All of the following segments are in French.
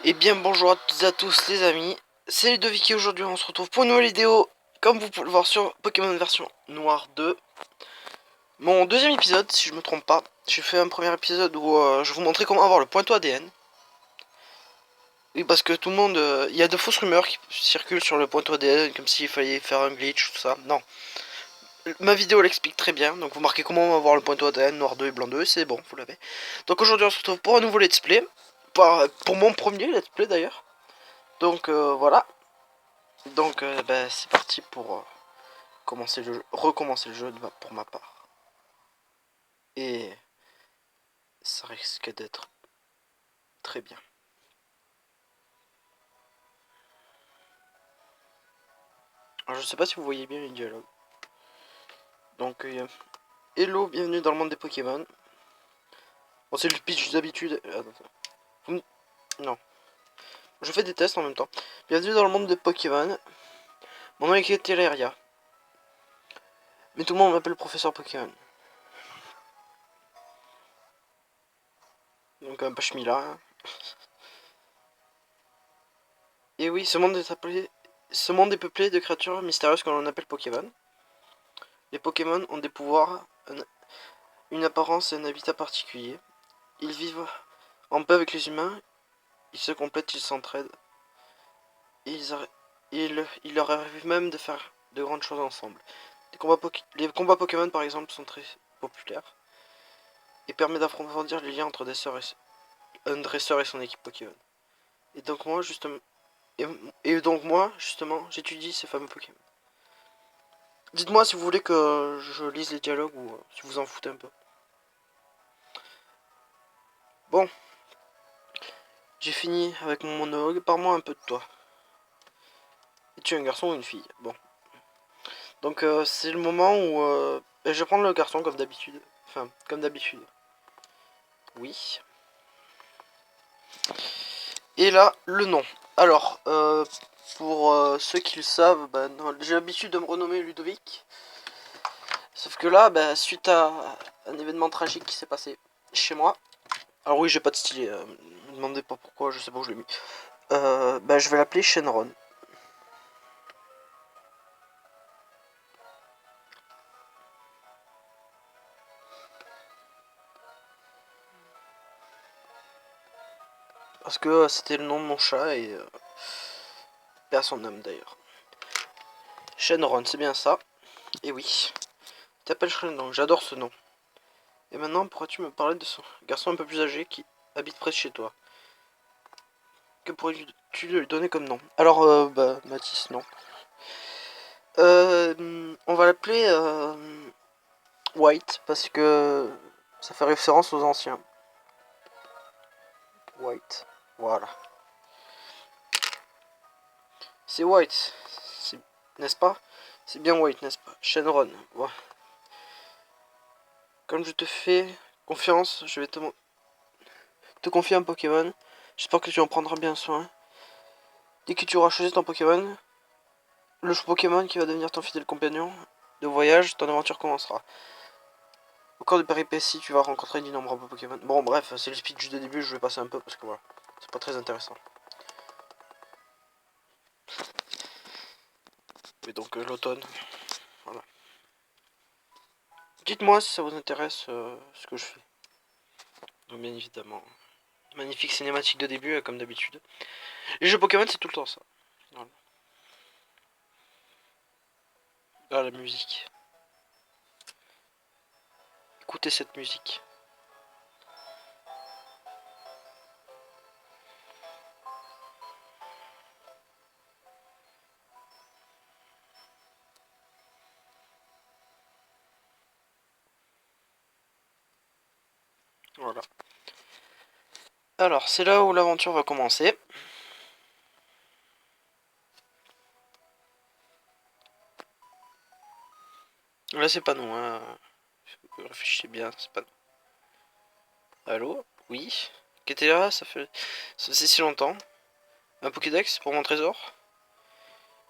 Et bien bonjour à toutes et à tous les amis, c'est Ludovic et aujourd'hui on se retrouve pour une nouvelle vidéo, comme vous pouvez le voir sur Pokémon version Noire 2. Mon deuxième épisode, si je me trompe pas. J'ai fait un premier épisode où je vous montrais comment avoir le pointeau ADN. Oui, parce que tout le monde, il y a de fausses rumeurs qui circulent sur le pointeau ADN, comme s'il fallait faire un glitch, tout ça. Non, ma vidéo l'explique très bien, donc vous marquez comment avoir le pointeau ADN Noir 2 et Blanc 2, c'est bon, vous l'avez. Donc aujourd'hui on se retrouve pour un nouveau let's play, pour mon premier let's play d'ailleurs. Donc voilà. Donc bah, c'est parti pour commencer le jeu, recommencer le jeu pour ma part. Et ça risque d'être très bien. Alors je sais pas si vous voyez bien les dialogues. Donc hello, bienvenue dans le monde des Pokémon. Bon c'est le pitch d'habitude. Non. Je fais des tests en même temps. Bienvenue dans le monde des Pokémon. Mon nom est Keteria. Mais tout le monde m'appelle professeur Pokémon. Donc un Pachmila. Hein. Et oui, ce monde est peuplé de créatures mystérieuses que l'on appelle Pokémon. Les Pokémon ont des pouvoirs, une apparence et un habitat particulier. Ils vivent en paix avec les humains, ils se complètent, ils s'entraident. Il leur arrive même de faire de grandes choses ensemble. Les combats Pokémon par exemple sont très populaires et permettent d'approfondir les liens entre un dresseur et son équipe Pokémon. Et donc moi justement, j'étudie ces fameux Pokémon. Dites-moi si vous voulez que je lise les dialogues ou si vous en foutez un peu. Bon, j'ai fini avec mon monologue. Parle-moi un peu de toi. Es-tu un garçon ou une fille? Bon. Donc c'est le moment où je vais prendre le garçon comme d'habitude. Enfin, comme d'habitude. Oui. Et là, le nom. Alors, pour ceux qui le savent, bah, j'ai l'habitude de me renommer Ludovic. Sauf que là, bah, suite à un événement tragique qui s'est passé chez moi. Alors oui, j'ai pas de stylet. Me demandez pas pourquoi, je sais pas où je l'ai mis. Bah, je vais l'appeler Shenron. Parce que c'était le nom de mon chat et paix à son âme d'ailleurs. Shenron, c'est bien ça. Et oui. T'appelles Shenron, j'adore ce nom. Et maintenant, pourrais-tu me parler de ce garçon un peu plus âgé qui habite près de chez toi? Que pourrais-tu lui donner comme nom? Alors, bah, Mathis, non. On va l'appeler White, parce que ça fait référence aux anciens. White, voilà. C'est White, n'est-ce pas? C'est bien White, n'est-ce pas? Shenron, voilà. Comme je te fais confiance, je vais te confier un Pokémon. J'espère que tu en prendras bien soin. Dès que tu auras choisi ton Pokémon, le Pokémon qui va devenir ton fidèle compagnon de voyage, ton aventure commencera. Au cours de péripéties, tu vas rencontrer d'innombrables Pokémon. Bon, bref, c'est le speech de début, je vais passer un peu parce que voilà, c'est pas très intéressant. Et donc, l'automne, voilà. Dites-moi si ça vous intéresse ce que je fais. Donc, bien évidemment, magnifique cinématique de début, comme d'habitude. Les jeux Pokémon, c'est tout le temps ça. Voilà. Ah, la musique. Écoutez cette musique. Voilà. Alors, c'est là où l'aventure va commencer. Là, c'est pas non, hein. Réfléchissez bien, c'est pas non. Allô? Oui? Qui était là? Ça faisait si longtemps. Un Pokédex pour mon trésor?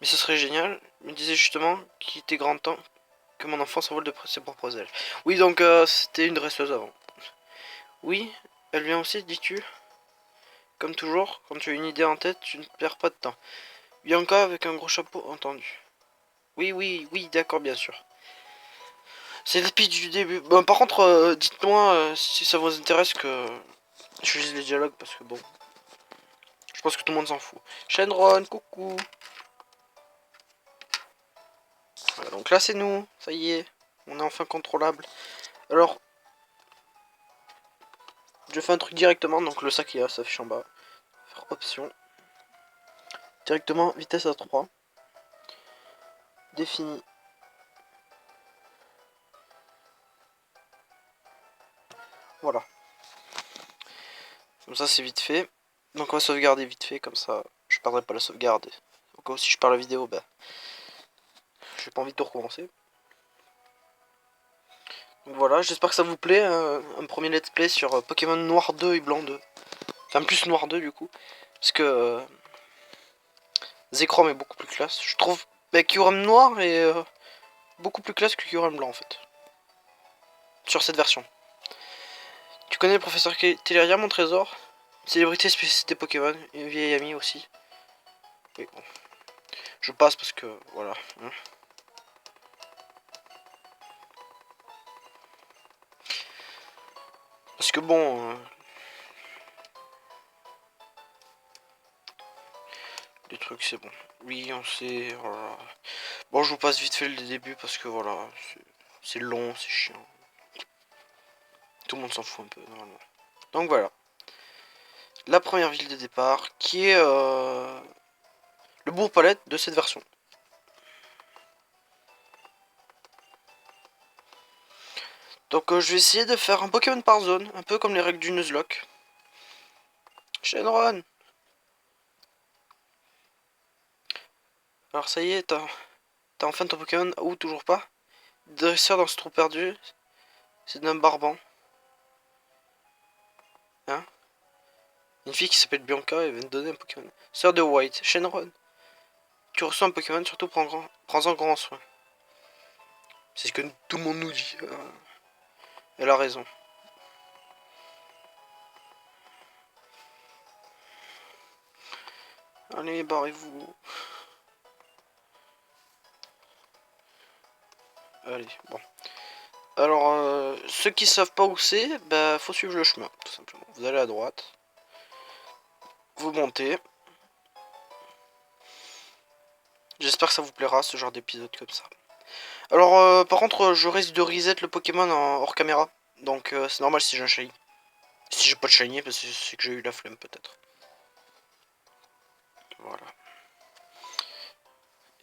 Mais ce serait génial. Il me disait justement qu'il était grand temps que mon enfant s'envole de ses propres ailes. Oui, donc c'était une dresseuse avant. Oui? Elle vient aussi, dis-tu? Comme toujours, quand tu as une idée en tête, tu ne perds pas de temps. Bianca avec un gros chapeau, entendu. Oui, oui, oui, d'accord, bien sûr. C'est le pitch du début. Bon, par contre, dites-moi si ça vous intéresse que je lise les dialogues, parce que bon, je pense que tout le monde s'en fout. Shenron, coucou. Voilà, donc là c'est nous, ça y est, on est enfin contrôlable. Alors, je fais un truc directement, donc le sac ça s'affiche en bas. Faire option. Directement, vitesse à 3. Défini. Voilà. Comme ça c'est vite fait. Donc on va sauvegarder vite fait, comme ça je perdrai pas la sauvegarde. Au cas où si je perds la vidéo, bah j'ai pas envie de tout recommencer. Donc voilà, j'espère que ça vous plaît, un premier let's play sur Pokémon Noir 2 et Blanc 2. Enfin plus Noir 2 du coup. Parce que Zekrom est beaucoup plus classe. Je trouve Kyurem Noir est beaucoup plus classe que Kyurem Blanc en fait. Sur cette version. Tu connais le professeur Teleria, mon trésor? Célébrité spécialité Pokémon, une vieille amie aussi. Oui, bon. Je passe parce que voilà. Parce que bon. Les trucs c'est bon. Oui, on sait. Voilà. Bon, je vous passe vite fait le début parce que voilà. C'est long, c'est chiant. Tout le monde s'en fout un peu normalement. Donc voilà. La première ville de départ qui est le bourg-palette de cette version. Donc je vais essayer de faire un Pokémon par zone, un peu comme les règles du Nuzlocke. Shenron. Alors ça y est, t'as enfin ton Pokémon, ou toujours pas? Dresseur dans ce trou perdu, c'est d'un barban. Hein? Une fille qui s'appelle Bianca et vient de donner un Pokémon. Sœur de White, Shenron. Tu reçois un Pokémon, surtout prends-en grand soin. C'est ce que tout le monde nous dit. Elle a raison. Allez, barrez-vous. Allez, bon. Alors, ceux qui savent pas où c'est, bah faut suivre le chemin, tout simplement. Vous allez à droite. Vous montez. J'espère que ça vous plaira, ce genre d'épisode comme ça. Alors, par contre, je risque de reset le Pokémon hors caméra. Donc, c'est normal si j'ai un shiny. Si j'ai pas de shiny, parce que c'est que j'ai eu la flemme, peut-être. Voilà.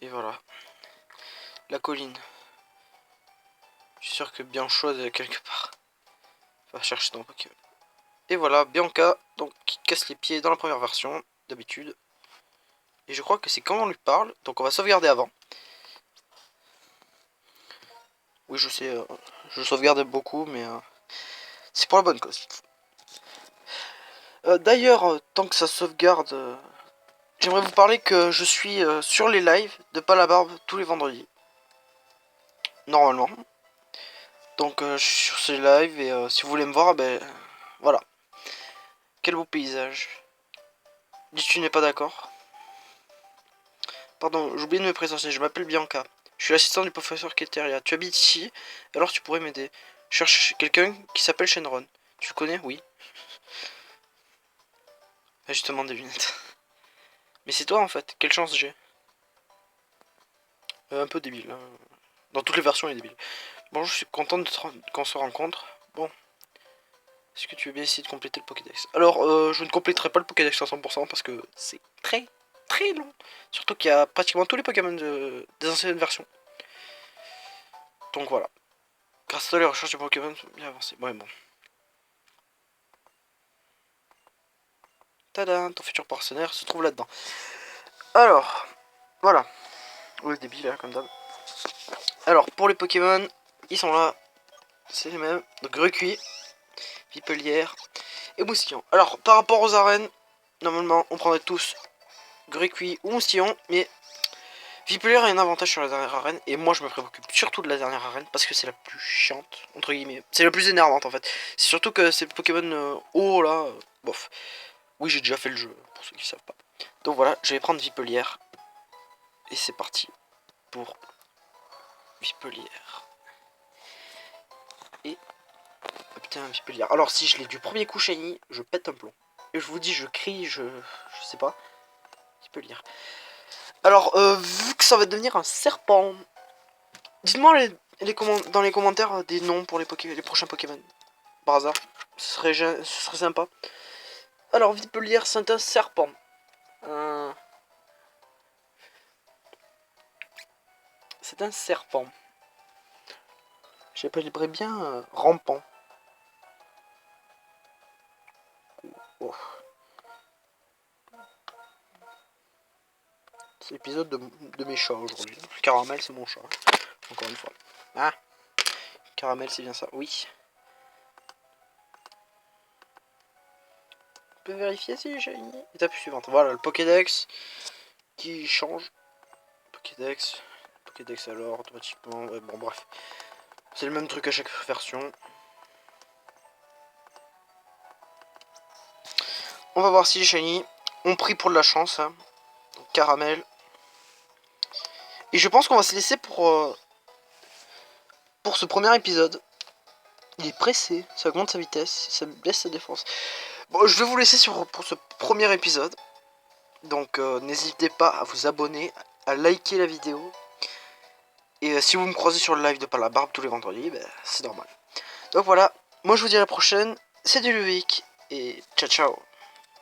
Et voilà. La colline. Je suis sûr que Bianchoise est quelque part. Va chercher ton Pokémon. Et voilà, Bianca, donc, qui casse les pieds dans la première version, d'habitude. Et je crois que c'est quand on lui parle, donc on va sauvegarder avant. Oui, je sais, je sauvegarde beaucoup, mais c'est pour la bonne cause. D'ailleurs, tant que ça sauvegarde, j'aimerais vous parler que je suis sur les lives de Palabarbe tous les vendredis. Normalement. Donc je suis sur ces lives et si vous voulez me voir, ben voilà. Quel beau paysage. Dis tu n'es pas d'accord? Pardon, j'ai oublié de me présenter, je m'appelle Bianca. Je suis l'assistant du professeur Keteria. Tu habites ici, alors tu pourrais m'aider. Je cherche quelqu'un qui s'appelle Shenron. Tu le connais? Oui. Justement des lunettes. Mais c'est toi en fait, quelle chance j'ai. Un peu débile. Hein. Dans toutes les versions il est débile. Bon, je suis content qu'on se rencontre. Bon. Est-ce que tu veux bien essayer de compléter le Pokédex? Alors, je ne compléterai pas le Pokédex à 100% parce que c'est très très long. Surtout qu'il y a pratiquement tous les Pokémon des anciennes versions. Donc voilà. Grâce à toi, les recherches de Pokémon sont bien avancées. Ouais, bon. Tada, ton futur partenaire se trouve là-dedans. Alors, voilà. Oui, débile, hein, comme d'hab. Alors, pour les Pokémon, ils sont là. C'est les mêmes. Donc, Recuit, Vipelière et Moustillon. Alors, par rapport aux arènes, normalement, on prendrait tous Grequi ou Moustillon, mais Vipelière a un avantage sur la dernière arène, et moi je me préoccupe surtout de la dernière arène, parce que c'est la plus chiante, entre guillemets. C'est la plus énervante en fait. C'est surtout que c'est le Pokémon haut là, bof. Oui, j'ai déjà fait le jeu, pour ceux qui savent pas. Donc voilà, je vais prendre Vipelière. Et c'est parti pour Vipelière. Et... Oh, putain, Vipelière. Alors si je l'ai du premier coup shiny, je pète un plomb. Et je vous dis, je crie, je sais pas. Vipelière. Alors, vu que ça va devenir un serpent, dites-moi dans les commentaires des noms pour les prochains Pokémon. Par hasard, ce serait sympa. Alors, Vipelière, c'est un serpent. C'est un serpent. J'appellerais bien rampant. Oh. C'est l'épisode de mes chats aujourd'hui. Caramel, c'est mon chat. Encore une fois. Ah, Caramel, c'est bien ça. Oui. On peut vérifier si j'ai shiny. Étape suivante. Voilà, le Pokédex qui change. Pokédex. Pokédex alors, automatiquement. Ouais, bon, bref. C'est le même truc à chaque version. On va voir si j'ai shiny. On prie pour de la chance. Hein. Caramel. Et je pense qu'on va se laisser pour ce premier épisode. Il est pressé, ça augmente sa vitesse, ça baisse sa défense. Bon, je vais vous laisser pour ce premier épisode. Donc n'hésitez pas à vous abonner, à liker la vidéo. Et si vous me croisez sur le live de Par la Barbe tous les vendredis, ben, c'est normal. Donc voilà, moi je vous dis à la prochaine, c'était Ludovic, et ciao ciao.